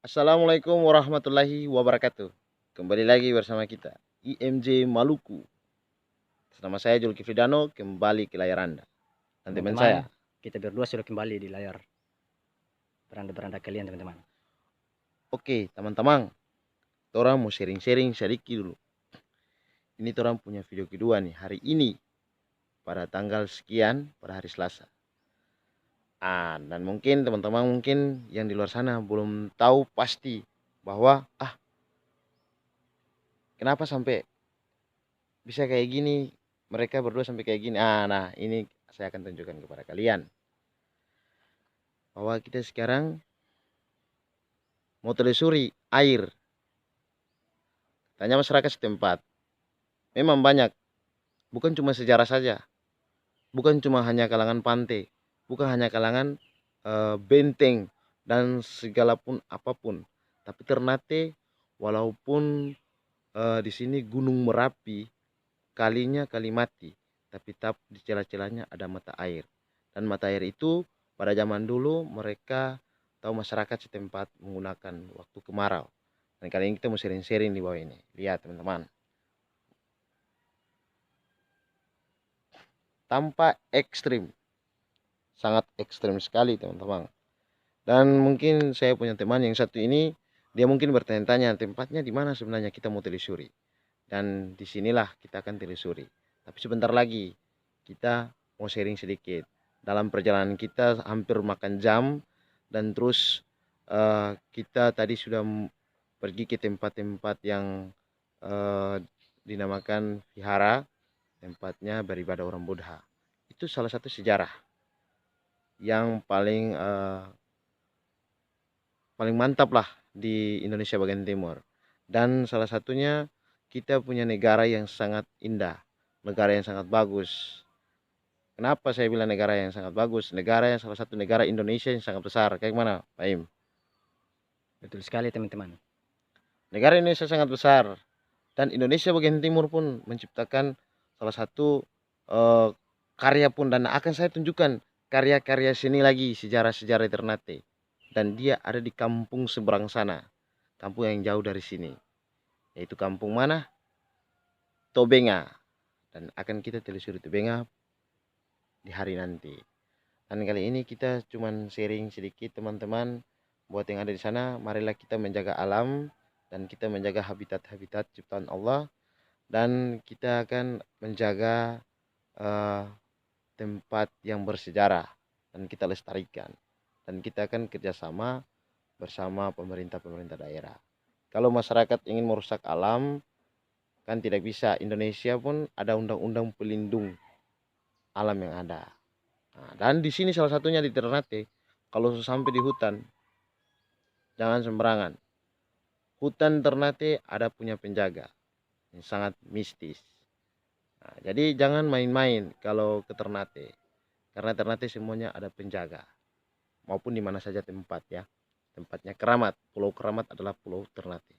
Assalamualaikum warahmatullahi wabarakatuh. Kembali lagi bersama kita IMJ Maluku. Nama saya Julkifli Dano, kembali ke layar Anda. Dan teman Teman-teman, saya. kita berdua sudah kembali di layar beranda-beranda kalian, teman-teman. Oke, teman-teman. Orang mau sharing-sharing sedikit dulu. Ini orang punya video kedua nih hari ini pada tanggal sekian pada hari Selasa. Dan mungkin teman-teman mungkin yang di luar sana belum tahu pasti bahwa kenapa sampai bisa kayak gini, mereka berdua sampai kayak gini. Nah, ini saya akan tunjukkan kepada kalian bahwa kita sekarang mau telusuri air. Tanya masyarakat setempat. Memang banyak, bukan cuma sejarah saja, bukan cuma hanya kalangan pantai, bukan hanya kalangan benteng dan segala pun apapun. Tapi Ternate walaupun di sini Gunung Merapi, kalinya kali mati, tapi tetap di celah-celahnya ada mata air. Dan mata air itu pada zaman dulu mereka tahu masyarakat setempat menggunakan waktu kemarau. Dan kali ini kita mau sharing-sharing di bawah ini. Lihat teman-teman. Tanpa ekstrim. Sangat ekstrim sekali teman-teman. Dan mungkin saya punya teman yang satu ini, dia mungkin bertanya-tanya tempatnya di mana sebenarnya kita mau telusuri. Dan disinilah kita akan telusuri. Tapi sebentar lagi kita mau sharing sedikit. Dalam perjalanan kita hampir makan jam dan terus kita tadi sudah pergi ke tempat-tempat yang dinamakan vihara, tempatnya beribadah orang Buddha. Itu salah satu sejarah yang paling mantap lah di Indonesia bagian timur. Dan salah satunya kita punya negara yang sangat indah, negara yang sangat bagus. Kenapa saya bilang negara yang sangat bagus? Negara yang salah satu negara Indonesia yang sangat besar. Kayak mana, Pak Im? Betul sekali, teman-teman. Negara Indonesia sangat besar dan Indonesia bagian timur pun menciptakan salah satu eh, karya pun, dan akan saya tunjukkan karya-karya seni lagi, sejarah-sejarah Ternate, dan dia ada di kampung seberang sana, kampung yang jauh dari sini, yaitu kampung mana? Tobenga. Dan akan kita telusuri Tobenga di hari nanti. Dan kali ini kita cuman sharing sedikit teman-teman. Buat yang ada di sana, marilah kita menjaga alam dan kita menjaga habitat-habitat ciptaan Allah, dan kita akan menjaga eh, tempat yang bersejarah dan kita lestarikan, dan kita akan kerjasama bersama pemerintah-pemerintah daerah. Kalau masyarakat ingin merusak alam, kan tidak bisa. Indonesia pun ada undang-undang pelindung alam yang ada. Nah, dan di sini salah satunya di Ternate, kalau sampai di hutan, jangan sembarangan. Hutan Ternate ada punya penjaga yang sangat mistis. Nah, jadi jangan main-main kalau ke Ternate. Karena Ternate semuanya ada penjaga. Maupun di mana saja tempat ya. Tempatnya Keramat. Pulau Keramat adalah Pulau Ternate.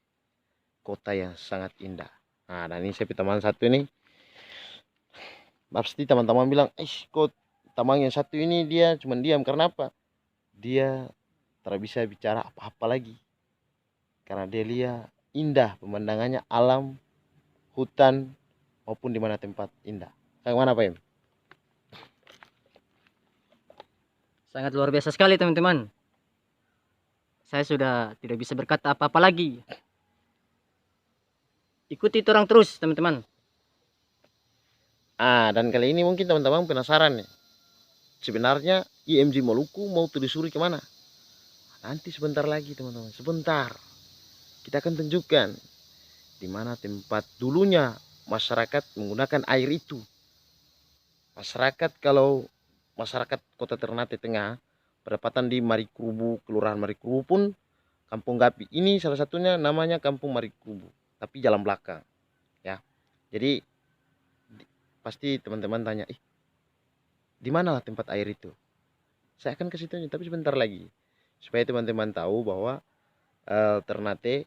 Kota yang sangat indah. Nah, dan ini saya teman satu ini. Pasti teman-teman bilang, kok teman yang satu ini dia cuma diam. Karena apa? Dia tidak bisa bicara apa-apa lagi. Karena dia lihat indah pemandangannya, alam, hutan, maupun di mana tempat indah. Kayak mana Pak Im? Sangat luar biasa sekali, teman-teman. Saya sudah tidak bisa berkata apa-apa lagi. Ikuti orang terus, teman-teman. Dan kali ini mungkin teman-teman penasaran nih. Sebenarnya IMJ Maluku mau telusuri kemana? Nanti sebentar lagi teman-teman, sebentar. Kita akan tunjukkan di mana tempat dulunya masyarakat menggunakan air itu. Masyarakat kalau masyarakat Kota Ternate Tengah berdapatan di Marikubu, Kelurahan Marikubu pun Kampung Gapi. Ini salah satunya namanya Kampung Marikubu, tapi jalan belakang ya. Jadi pasti teman-teman tanya, di mana lah tempat air itu? Saya akan kasih tunjuk, tapi sebentar lagi. Supaya teman-teman tahu bahwa Ternate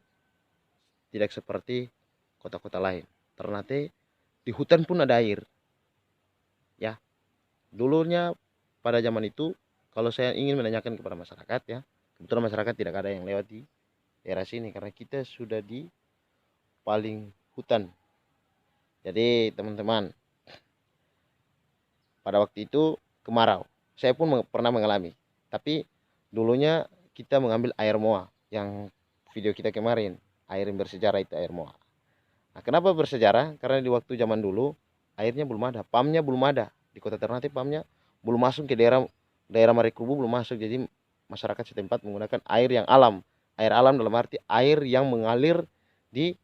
tidak seperti kota-kota lain. Ternate di hutan pun ada air. Ya, dulunya pada zaman itu, kalau saya ingin menanyakan kepada masyarakat ya, kebetulan masyarakat tidak ada yang lewati. daerah sini karena kita sudah di paling hutan. Jadi teman-teman, pada waktu itu kemarau. Saya pun pernah mengalami. Tapi dulunya kita mengambil air moa yang video kita kemarin, air yang bersejarah itu air moa. Nah, kenapa bersejarah? Karena di waktu zaman dulu airnya belum ada, pumpnya belum ada. Di kota Ternate pumpnya belum masuk ke daerah daerah Marikubu, belum masuk. Jadi masyarakat setempat menggunakan air yang alam. Air alam dalam arti air yang mengalir di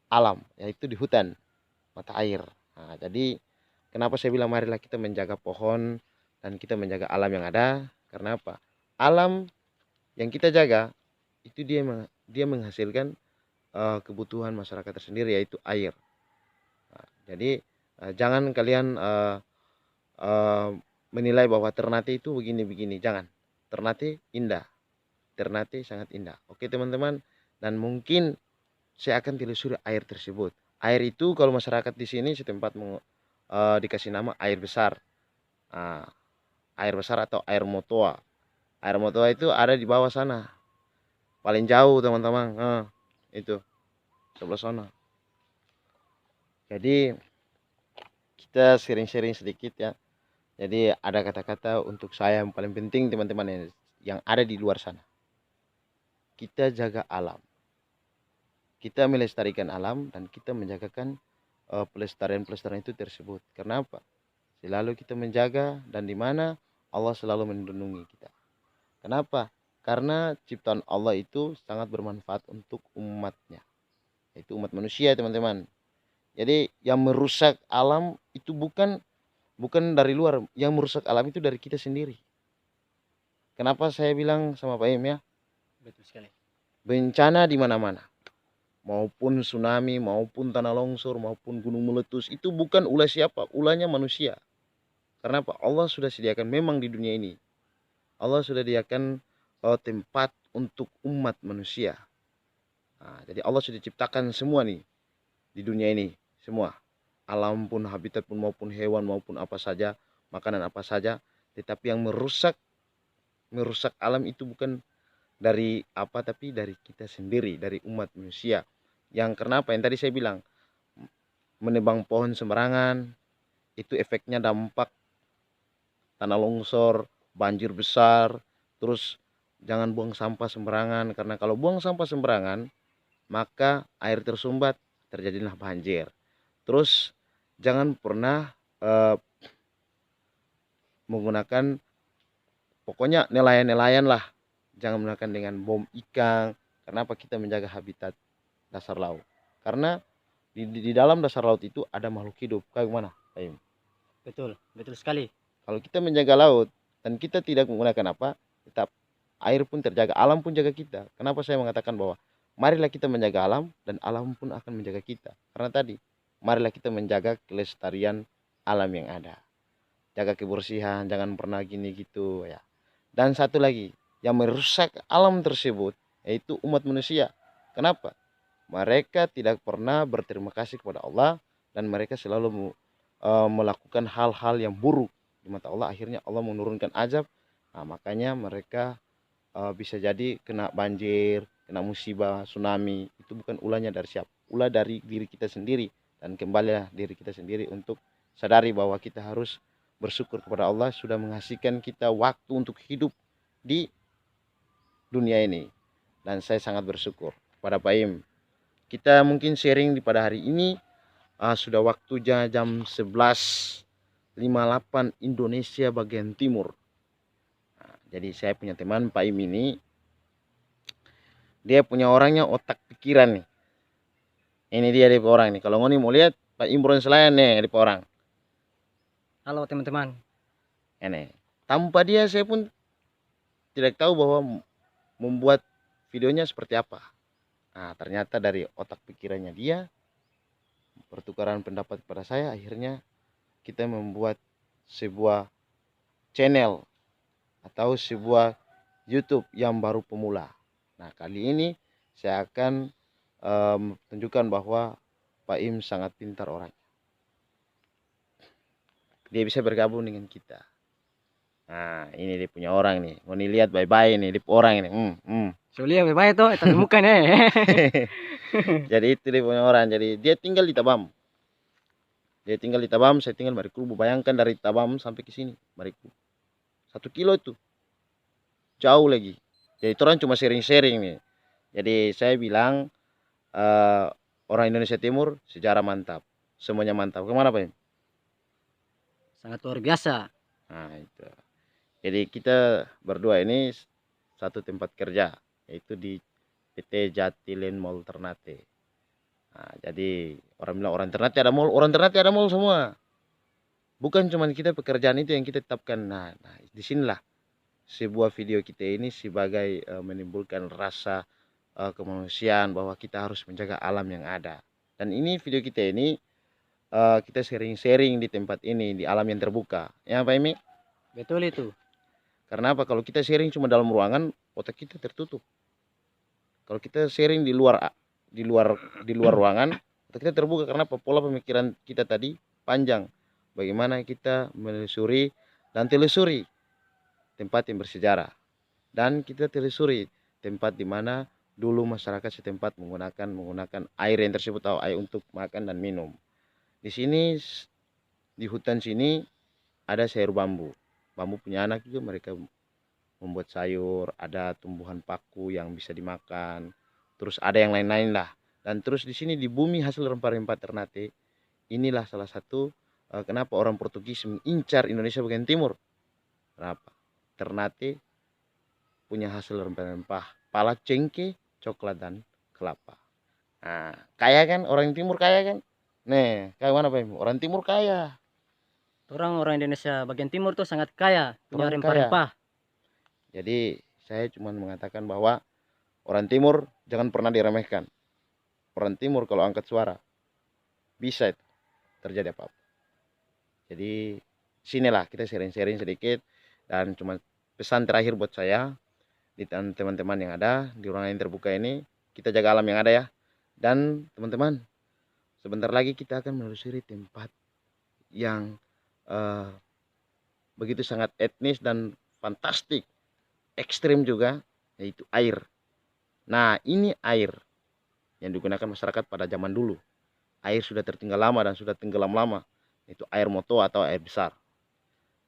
alam, yaitu di hutan, mata air. Nah, jadi kenapa saya bilang marilah kita menjaga pohon dan kita menjaga alam yang ada? Karena apa? Alam yang kita jaga itu dia menghasilkan kebutuhan masyarakat tersendiri, yaitu air. Nah, jadi jangan kalian menilai bahwa Ternate itu begini-begini. Jangan. Ternate indah. Ternate sangat indah. Oke teman-teman. Dan mungkin saya akan telusuri air tersebut. Air itu kalau masyarakat di sini setempat dikasih nama air besar. Nah, air besar atau air motoa. Air motoa itu ada di bawah sana. Paling jauh teman-teman. Itu sebelah sana. Jadi kita sharing-sharing sedikit ya. Jadi ada kata-kata untuk saya yang paling penting teman-teman yang ada di luar sana. Kita jaga alam. Kita melestarikan alam dan kita menjagakan pelestarian-pelestarian itu tersebut. Karena apa? Selalu kita menjaga dan di mana Allah selalu melindungi kita. Kenapa? Karena ciptaan Allah itu sangat bermanfaat untuk umatnya. Itu umat manusia teman-teman. Jadi yang merusak alam itu bukan dari luar. Yang merusak alam itu dari kita sendiri. Kenapa saya bilang sama Pak Im ya? Betul sekali. Bencana di mana-mana. Maupun tsunami, maupun tanah longsor, maupun gunung meletus. Itu bukan ulah siapa, ulahnya manusia. Karena apa? Allah sudah sediakan memang di dunia ini. Allah sudah sediakan tempat untuk umat manusia. Nah, jadi Allah sudah ciptakan semua nih di dunia ini. Semua. Alam pun, habitat pun, maupun hewan, maupun apa saja. Makanan apa saja. Tetapi yang merusak alam itu bukan dari apa, tapi dari kita sendiri, dari umat manusia. Yang kenapa? Yang tadi saya bilang, menebang pohon sembarangan, itu efeknya dampak tanah longsor, banjir besar, terus jangan buang sampah sembarangan, karena kalau buang sampah sembarangan, maka air tersumbat, terjadilah banjir. Terus jangan pernah menggunakan, pokoknya nelayan-nelayan lah, jangan menggunakan dengan bom ikan. Kenapa? Kita menjaga habitat dasar laut. Karena di dalam dasar laut itu ada makhluk hidup. Kayak mana, Pak Im? Betul, betul sekali. Kalau kita menjaga laut dan kita tidak menggunakan apa, tetap air pun terjaga, alam pun jaga kita. Kenapa saya mengatakan bahwa marilah kita menjaga alam dan alam pun akan menjaga kita. Karena tadi, marilah kita menjaga kelestarian alam yang ada. Jaga kebersihan, jangan pernah gini gitu ya. Dan satu lagi, yang merusak alam tersebut yaitu umat manusia. Kenapa? Mereka tidak pernah berterima kasih kepada Allah dan mereka selalu melakukan hal-hal yang buruk di mata Allah. Akhirnya Allah menurunkan azab. Nah, makanya mereka bisa jadi kena banjir, kena musibah, tsunami. Itu bukan ulahnya dari siapa? Ulah dari diri kita sendiri. Dan kembalilah diri kita sendiri untuk sadari bahwa kita harus bersyukur kepada Allah sudah menghasilkan kita waktu untuk hidup di dunia ini. Dan saya sangat bersyukur kepada Pak Im. Kita mungkin sharing di pada hari ini sudah waktunya jam 11.58 Indonesia bagian timur. Nah, jadi saya punya teman Pak Im ini, dia punya orangnya otak pikiran nih. Ini dia orang nih. Kalau ngoni mau lihat Pak Imron Selayan nih di orang. Halo teman-teman. Ini tanpa dia saya pun tidak tahu bahwa membuat videonya seperti apa. Nah, ternyata dari otak pikirannya dia, pertukaran pendapat pada saya, akhirnya kita membuat sebuah channel atau sebuah YouTube yang baru pemula. Nah, kali ini saya akan tunjukkan bahwa Pak Im sangat pintar orang. Dia bisa bergabung dengan kita. Nah, ini dia punya orang nih. Mau lihat bye-bye nih, dia orang ini. Soalnya baik tuh, tapi bukan Jadi itu dia punya orang. Jadi dia tinggal di Tabam. Dia tinggal di Tabam, saya tinggal Marikubu. Bayangkan dari Tabam sampai ke sini, Marikubu. 1 kilo itu. Jauh lagi. Jadi itu orang cuma sharing-sharing nih. Jadi saya bilang orang Indonesia Timur sejarah mantap. Semuanya mantap. Kemana Pak? Sangat luar biasa. Nah itu. Jadi kita berdua ini satu tempat kerja, yaitu di PT Jatilen Mall Ternate. Nah, jadi orang bilang orang Ternate ada mall, orang Ternate ada mall semua. Bukan cuma kita pekerjaan itu yang kita tetapkan. Nah disinilah sebuah video kita ini sebagai menimbulkan rasa kemanusiaan bahwa kita harus menjaga alam yang ada. Dan ini video kita ini kita sharing-sharing di tempat ini, di alam yang terbuka. Ya Pak Imi? Betul itu. Karena apa? Kalau kita sharing cuma dalam ruangan, otak kita tertutup. Kalau kita sharing di luar ruangan, otak kita terbuka. Karena apa? Pola pemikiran kita tadi panjang. Bagaimana kita menelusuri dan telusuri tempat yang bersejarah. Dan kita telusuri tempat di mana dulu masyarakat setempat menggunakan air yang tersebut atau air untuk makan dan minum. Di sini di hutan sini ada sayur bambu. Bambu punya anak juga, mereka membuat sayur, ada tumbuhan paku yang bisa dimakan. Terus ada yang lain-lain lah. Dan terus di sini di bumi hasil rempah-rempah Ternate, inilah salah satu kenapa orang Portugis mengincar Indonesia bagian timur. Kenapa? Ternate punya hasil rempah-rempah, pala cengkeh, coklat dan kelapa. Nah, kaya kan? Orang timur kaya kan? Nih, kayak mana Pak Imu? Orang timur kaya. Orang Indonesia bagian timur tuh sangat kaya, punya Orang kaya. rempah-rempah. Jadi saya cuma mengatakan bahwa orang timur jangan pernah diremehkan. Orang timur kalau angkat suara bisa itu terjadi apa-apa. Jadi sinilah kita sharing-sharing sedikit, dan cuma pesan terakhir buat saya di teman-teman yang ada di ruangan yang terbuka ini, kita jaga alam yang ada ya. Dan teman-teman, sebentar lagi kita akan menelusuri tempat yang begitu sangat etnis dan fantastik, ekstrim juga, yaitu air. Nah, ini air yang digunakan masyarakat pada zaman dulu. Air sudah tertinggal lama dan sudah tenggelam lama, yaitu air moto atau air besar.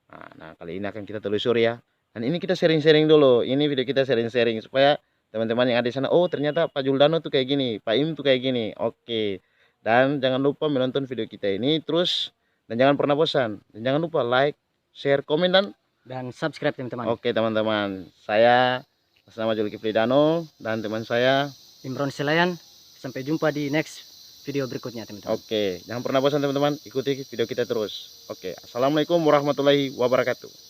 Nah, kali ini akan kita telusuri ya. Dan ini kita sharing-sharing dulu. Ini video kita sharing-sharing supaya teman-teman yang ada di sana, oh ternyata Pak Juldano tuh kayak gini, Pak Im tuh kayak gini. Oke. Dan jangan lupa menonton video kita ini terus, dan jangan pernah bosan. Dan jangan lupa like, share, komen, Dan subscribe teman-teman. oke teman-teman. Saya atas nama Zulkifli Dano dan teman saya. Imron Selayan. Sampai jumpa di next video berikutnya teman-teman. Oke, jangan pernah bosan teman-teman. Ikuti video kita terus. Oke, assalamualaikum warahmatullahi wabarakatuh.